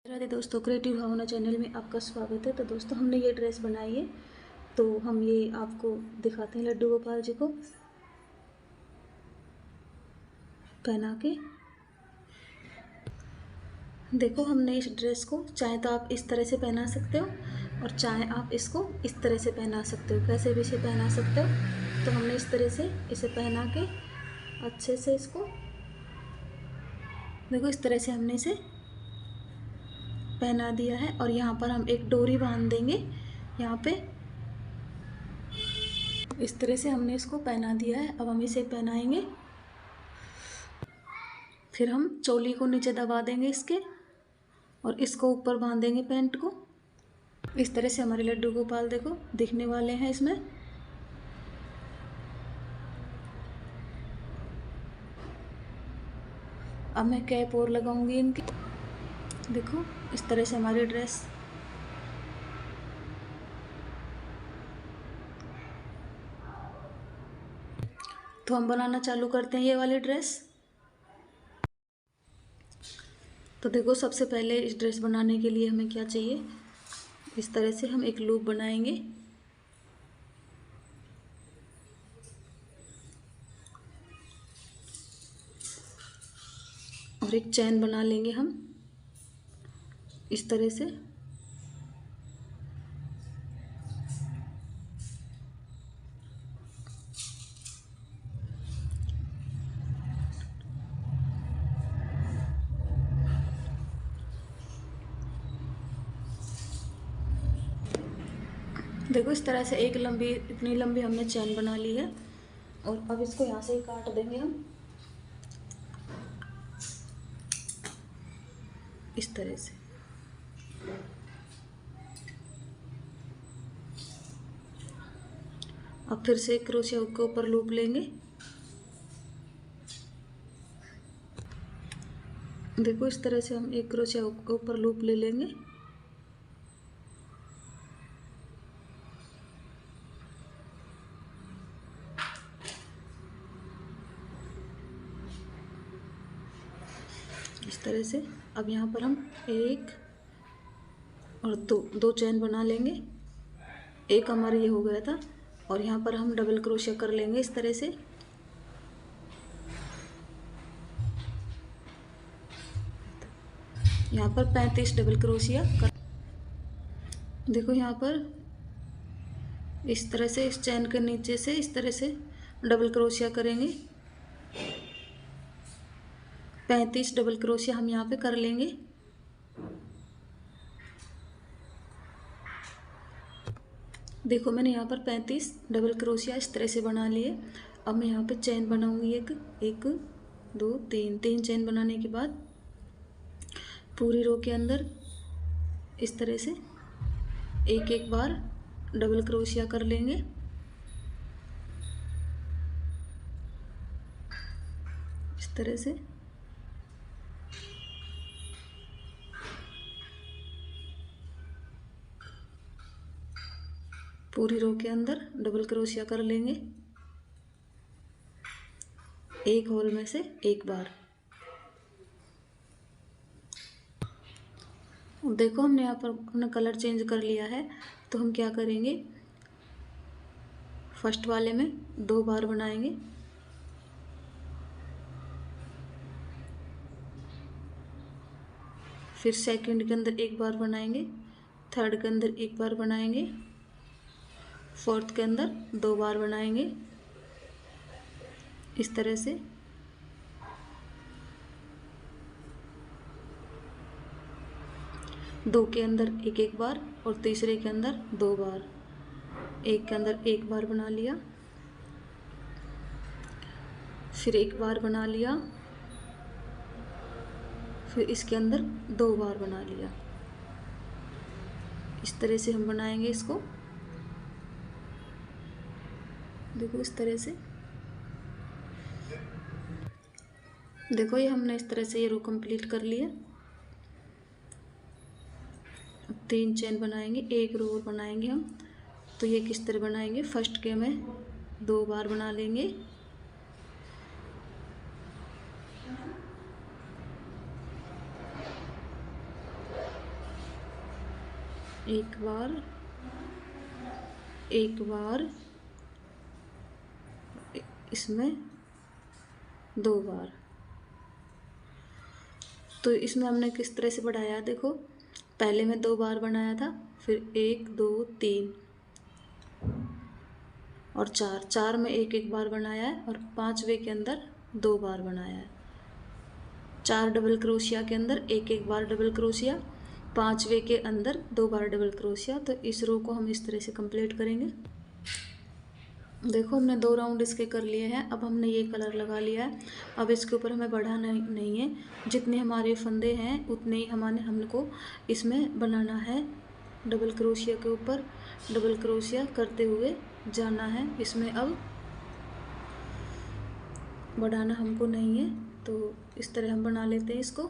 राधे दोस्तों, क्रिएटिव भावना चैनल में आपका स्वागत है। तो दोस्तों, हमने ये ड्रेस बनाई है, तो हम ये आपको दिखाते हैं लड्डू गोपाल जी को पहना के। देखो, हमने इस ड्रेस को चाहे तो आप इस तरह से पहना सकते हो और चाहे आप इसको इस तरह से पहना सकते हो, कैसे भी इसे पहना सकते हो। तो हमने इस तरह से इसे पहना के अच्छे से इसको देखो, इस तरह से हमने इसे पहना दिया है। और यहाँ पर हम एक डोरी बांध देंगे। यहाँ पे इस तरह से हमने इसको पहना दिया है। अब हम इसे पहनाएंगे, फिर हम चोली को नीचे दबा देंगे इसके और इसको ऊपर बांधेंगे पैंट को। इस तरह से हमारे लड्डू गोपाल देखो दिखने वाले हैं इसमें। अब मैं कैप और लगाऊंगी इनकी। देखो, इस तरह से हमारी ड्रेस तो हम बनाना चालू करते हैं ये वाली ड्रेस। तो देखो, सबसे पहले इस ड्रेस बनाने के लिए हमें क्या चाहिए, इस तरह से हम एक लूप बनाएंगे और एक चैन बना लेंगे हम इस तरह से। देखो, इस तरह से एक लंबी, इतनी लंबी हमने चैन बना ली है। और अब इसको यहाँ से ही काट देंगे हम इस तरह से। अब फिर से क्रोशिया के ऊपर लूप लेंगे। देखो, इस तरह से हम एक क्रोशिया के ऊपर लूप ले लेंगे। इस तरह से अब यहाँ पर हम एक और दो चैन बना लेंगे। एक हमारा ये हो गया था और यहाँ पर हम डबल क्रोशिया कर लेंगे इस तरह से। यहाँ पर 35 डबल क्रोशिया कर। देखो, यहाँ पर इस तरह से इस चैन के नीचे से इस तरह से डबल क्रोशिया करेंगे। 35 डबल क्रोशिया हम यहाँ पे कर लेंगे। देखो, मैंने यहाँ पर 35 डबल क्रोशिया इस तरह से बना लिए। अब मैं यहाँ पे चैन बनाऊंगी एक दो तीन चैन बनाने के बाद पूरी रो के अंदर इस तरह से एक एक बार डबल क्रोशिया कर लेंगे। इस तरह से पूरी रो के अंदर डबल क्रोशिया कर लेंगे, एक होल में से एक बार। देखो, हमने यहाँ पर अपना कलर चेंज कर लिया है। तो हम क्या करेंगे, फर्स्ट वाले में 2 बार बनाएंगे, फिर सेकंड के अंदर 1 बार बनाएंगे, थर्ड के अंदर 1 बार बनाएंगे, फोर्थ के अंदर 2 बार बनाएंगे। इस तरह से दो के अंदर एक एक बार और तीसरे के अंदर 2 बार। एक के अंदर 1 बार बना लिया, फिर 1 बार बना लिया, फिर इसके अंदर 2 बार बना लिया। इस तरह से हम बनाएंगे इसको। देखो, इस तरह से देखो, ये हमने इस तरह से ये रो कंप्लीट कर लिया। अब 3 चेन बनाएंगे, एक रो और बनाएंगे हम। तो ये किस तरह बनाएंगे, फर्स्ट के में 2 बार बना लेंगे, एक बार, एक बार, इसमें 2 बार। तो इसमें हमने किस तरह से बढ़ाया, देखो पहले में 2 बार बनाया था, फिर 1 2 3 और 4, 4 में एक एक बार बनाया है और 5वें के अंदर 2 बार बनाया है। 4 डबल क्रोशिया के अंदर एक एक बार डबल क्रोशिया, 5वें के अंदर 2 बार डबल क्रोशिया। तो इस रो को हम इस तरह से कंप्लीट करेंगे। देखो हमने 2 राउंड इसके कर लिए हैं। अब हमने ये कलर लगा लिया है। अब इसके ऊपर हमें बढ़ाना नहीं है, जितने हमारे फंदे हैं उतने ही हमको इसमें बनाना है। डबल क्रोशिया के ऊपर डबल क्रोशिया करते हुए जाना है। इसमें अब बढ़ाना हमको नहीं है, तो इस तरह हम बना लेते हैं इसको।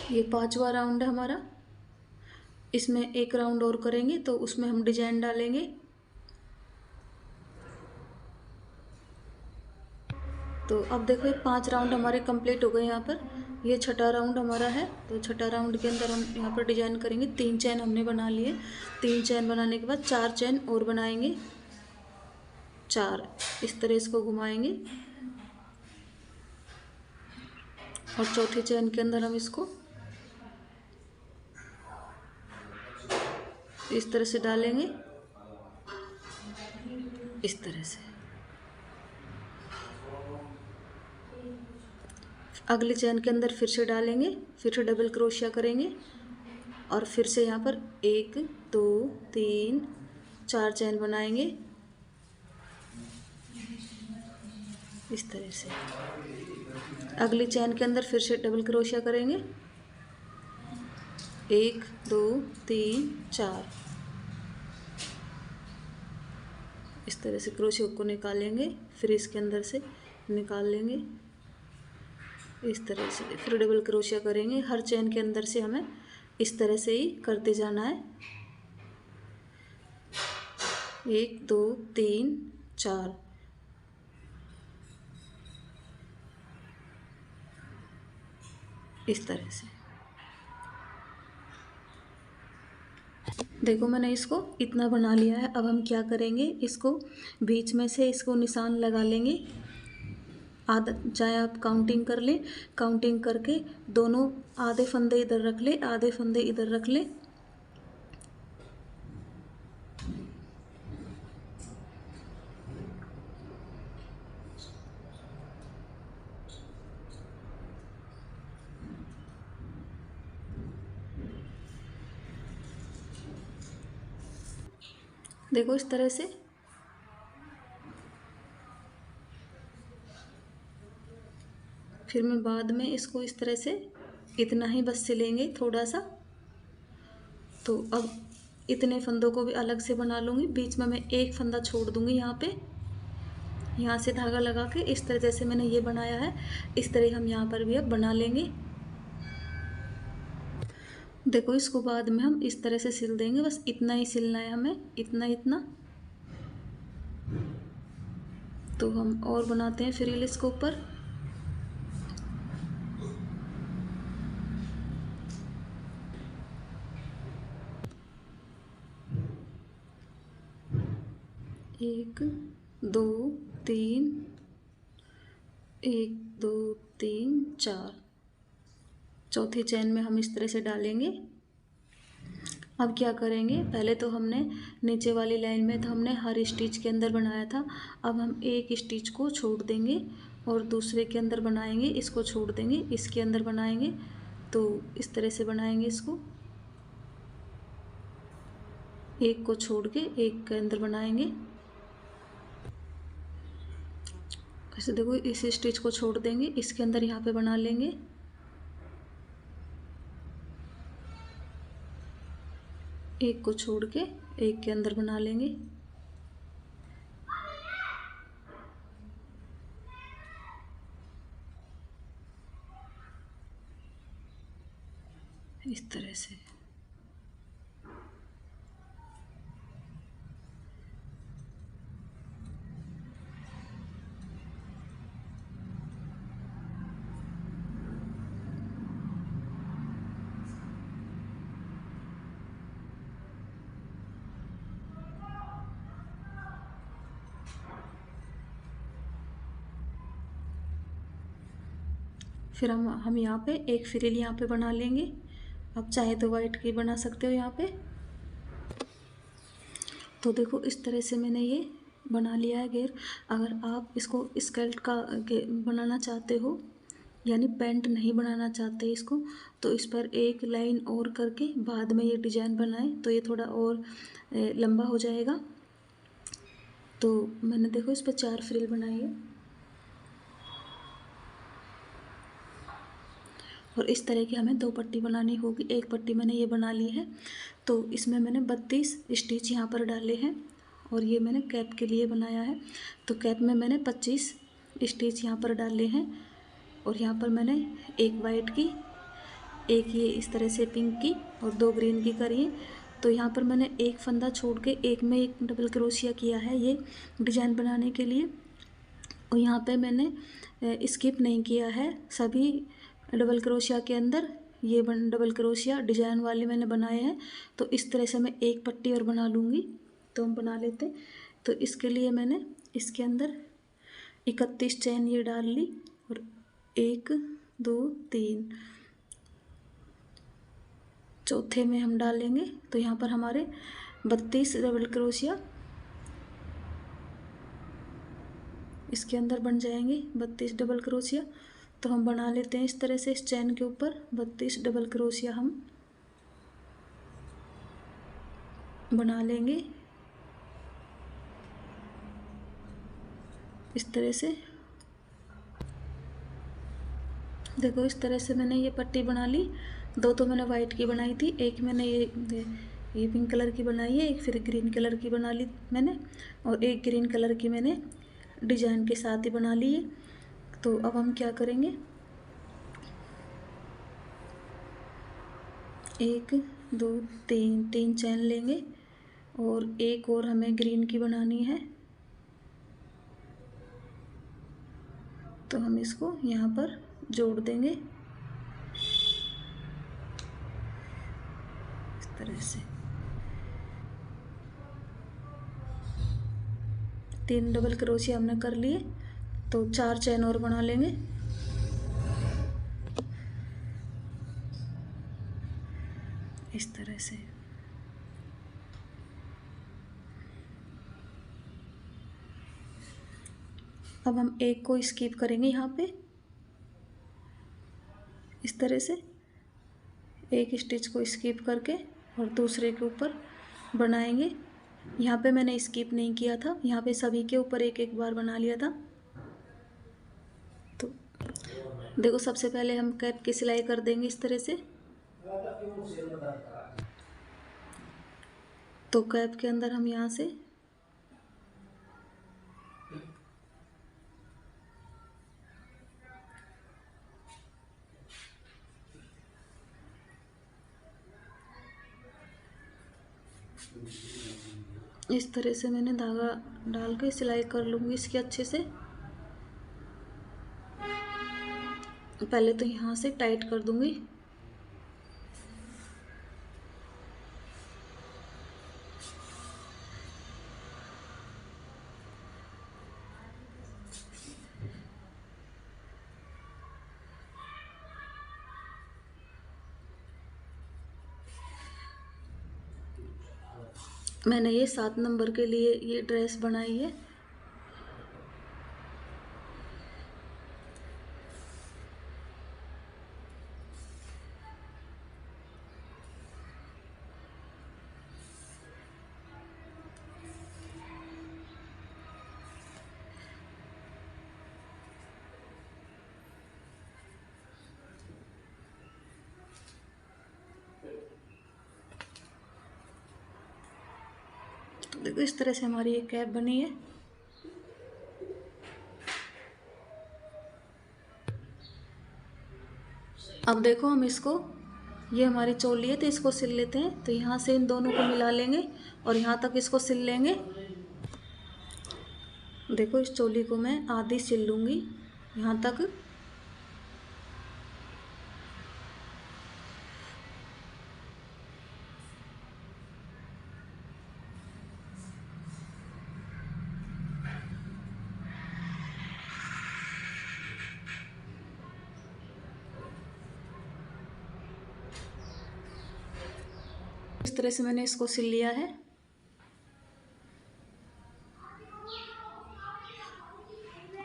ये 5वां राउंड है हमारा। इसमें एक राउंड और करेंगे तो उसमें हम डिजाइन डालेंगे। तो अब देखो ये 5 राउंड हमारे कंप्लीट हो गए। यहाँ पर ये 6ठा राउंड हमारा है। तो 6ठा राउंड के अंदर हम यहाँ पर डिजाइन करेंगे। 3 चैन हमने बना लिए। 3 चैन बनाने के बाद 4 चैन और बनाएंगे। 4 इस तरह इसको घुमाएंगे और चौथे चैन के अंदर हम इसको इस तरह से डालेंगे, इस तरह से। अगले चैन के अंदर फिर से डालेंगे, फिर से डबल क्रोशिया करेंगे और फिर से यहाँ पर 1 2 3 4 चैन बनाएंगे इस तरह से। अगली चैन के अंदर फिर से डबल क्रोशिया करेंगे, 1 2 3 4 इस तरह से क्रोशिया को निकालेंगे, फिर इसके अंदर से निकाल लेंगे इस तरह से। फिर डबल क्रोशिया करेंगे। हर चैन के अंदर से हमें इस तरह से ही करते जाना है। 1 2 3 4 इस तरह से। देखो मैंने इसको इतना बना लिया है। अब हम क्या करेंगे, इसको बीच में से इसको निशान लगा लेंगे आधा, चाहे आप काउंटिंग कर लें। काउंटिंग करके दोनों आधे फंदे इधर रख ले, आधे फंदे इधर रख ले। देखो इस तरह से। फिर मैं बाद में इसको इस तरह से इतना ही बस सिलेंगे थोड़ा सा। तो अब इतने फंदों को भी अलग से बना लूँगी। बीच में मैं एक फंदा छोड़ दूँगी यहाँ पे, यहाँ से धागा लगा के इस तरह जैसे मैंने ये बनाया है इस तरह हम यहाँ पर भी अब बना लेंगे। देखो इसको बाद में हम इस तरह से सिल देंगे। बस इतना ही सिलना है हमें, इतना इतना। तो हम और बनाते हैं फ्रिल इसके ऊपर। एक दो तीन, 1 2 3 4 चौथी चैन में हम इस तरह से डालेंगे। अब क्या करेंगे, पहले तो हमने नीचे वाली लाइन में तो हमने हर स्टिच के अंदर बनाया था। अब हम एक स्टिच को छोड़ देंगे और दूसरे के अंदर बनाएंगे, इसको छोड़ देंगे, इसके अंदर बनाएंगे। तो इस तरह से बनाएंगे इसको, एक को छोड़ के एक के अंदर बनाएंगे। ऐसे देखो इस स्टिच को छोड़ देंगे, इसके अंदर यहाँ पे बना लेंगे। एक को छोड़ के एक के अंदर बना लेंगे। इस तरह से। फिर हम यहाँ पे एक फ्रिल यहाँ पे बना लेंगे। आप चाहे तो वाइट की बना सकते हो यहाँ पे। तो देखो इस तरह से मैंने ये बना लिया है घेर। अगर आप इसको स्कर्ट का बनाना चाहते हो, यानी पैंट नहीं बनाना चाहते इसको, तो इस पर एक लाइन और करके बाद में ये डिजाइन बनाएं तो ये थोड़ा और लंबा हो जाएगा। तो मैंने देखो इस पर 4 फ्रिल बनाई है और इस तरह की हमें 2 पट्टी बनानी होगी। एक पट्टी मैंने ये बना ली है। तो इसमें मैंने 32 स्टिच यहाँ पर डाले हैं और ये मैंने कैप के लिए बनाया है। तो कैप में मैंने 25 स्टिच यहाँ पर डाले हैं और यहाँ पर मैंने एक वाइट की, एक ये इस तरह से पिंक की और 2 ग्रीन की करी है। तो यहाँ पर मैंने एक फंदा छोड़ के एक में एक डबल क्रोशिया किया है ये डिजाइन बनाने के लिए। और यहाँ पे मैंने स्किप नहीं किया है, सभी डबल क्रोशिया के अंदर ये डबल क्रोशिया डिजाइन वाले मैंने बनाए हैं। तो इस तरह से मैं एक पट्टी और बना लूँगी। तो हम बना लेते हैं। तो इसके लिए मैंने इसके अंदर 31 चैन ये डाल ली और 1 2 3 चौथे में हम डालेंगे। तो यहाँ पर हमारे 32 डबल क्रोशिया इसके अंदर बन जाएंगे, 32 डबल क्रोशिया। तो हम बना लेते हैं इस तरह से। इस चैन के ऊपर 32 डबल क्रोशिया हम बना लेंगे इस तरह से। देखो इस तरह से मैंने ये पट्टी बना ली। 2 तो मैंने वाइट की बनाई थी, एक मैंने ये पिंक कलर की बनाई है, एक फिर ग्रीन कलर की बना ली मैंने, और एक ग्रीन कलर की मैंने डिजाइन के साथ ही बना ली है। तो अब हम क्या करेंगे, 1 2 3 चैन लेंगे और एक और हमें ग्रीन की बनानी है। तो हम इसको यहाँ पर जोड़ देंगे इस तरह से। 3 डबल क्रोशिया हमने कर लिए। तो 4 चैन और बना लेंगे इस तरह से। अब हम एक को स्किप करेंगे यहाँ पे इस तरह से, एक स्टिच को स्किप करके और दूसरे के ऊपर बनाएंगे। यहाँ पे मैंने स्किप नहीं किया था, यहाँ पे सभी के ऊपर एक एक बार बना लिया था। तो देखो सबसे पहले हम कैप की सिलाई कर देंगे इस तरह से। तो कैप के अंदर हम यहाँ से इस तरह से मैंने धागा डाल के सिलाई कर लूँगी इसकी अच्छे से। पहले तो यहाँ से टाइट कर दूँगी। मैंने ये 7 नंबर के लिए ये ड्रेस बनाई है। तो देखो इस तरह से हमारी ये कैप बनी है। अब देखो हम इसको, ये हमारी चोली है तो इसको सिल लेते हैं। तो यहाँ से इन दोनों को मिला लेंगे और यहाँ तक इसको सिल लेंगे। देखो इस चोली को मैं आधी सिल लूँगी यहाँ तक। इस तरह से मैंने इसको सिल लिया है।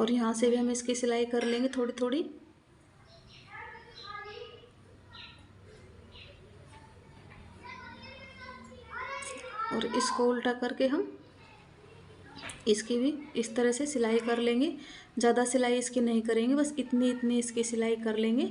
और यहाँ से भी हम इसकी सिलाई कर लेंगे थोड़ी थोड़ी। और इसको उल्टा करके हम इसकी भी इस तरह से सिलाई कर लेंगे। ज़्यादा सिलाई इसकी नहीं करेंगे, बस इतनी इतनी इसकी सिलाई कर लेंगे।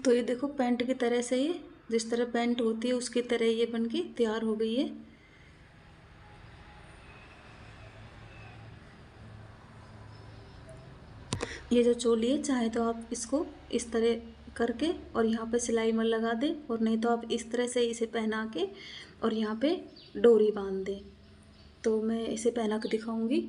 तो ये देखो पैंट की तरह से, ये जिस तरह पैंट होती है उसकी तरह ये बन के तैयार हो गई है। ये जो चोली है, चाहे तो आप इसको इस तरह करके और यहाँ पे सिलाई मत लगा दें, और नहीं तो आप इस तरह से इसे पहना के और यहाँ पे डोरी बांध दें। तो मैं इसे पहना के दिखाऊंगी।